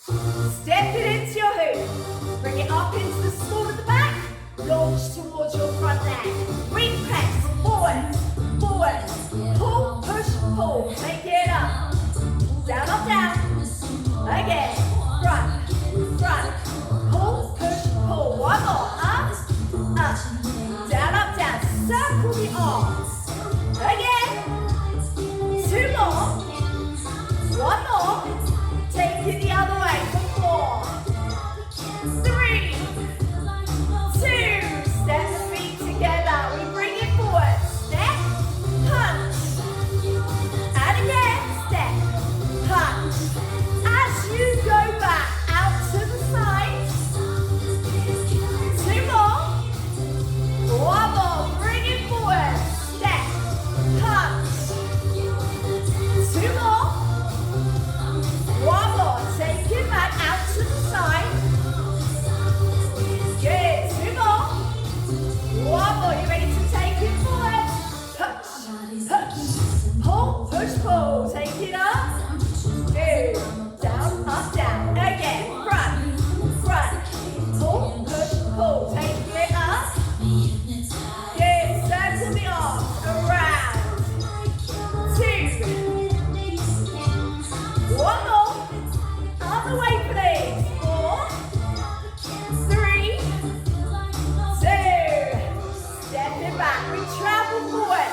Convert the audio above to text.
Step it into your hoop. Bring it up into the small of the back. Launch towards your front leg. Ring press. Forward. Forward. Pull, push, pull. Take it up. Down, up, down. Again. Front. Front. Pull, push, pull. One more. Up. Up. Down, up, down. Circle the arms. Again. Two more. One more. Take it the other way for 4, 3, 2. Step the feet together. We bring it forward. Step, punch. And again, step, punch. As you go back out to the side. 2 more. 1 more. Bring it forward. Step, punch. 2 more. 1 more. Take it back out to the side. Good. 2 more. 1 more. You ready to take it forward? Push, push. Pull, push, pull. Take it up. Good. Down, up, down. Again. Front, front. Pull, push, pull. Take it up. Good. Circle the arms around. 2. 1 more. Other way, please. 4, 3, 2. Step it back. We travel forward.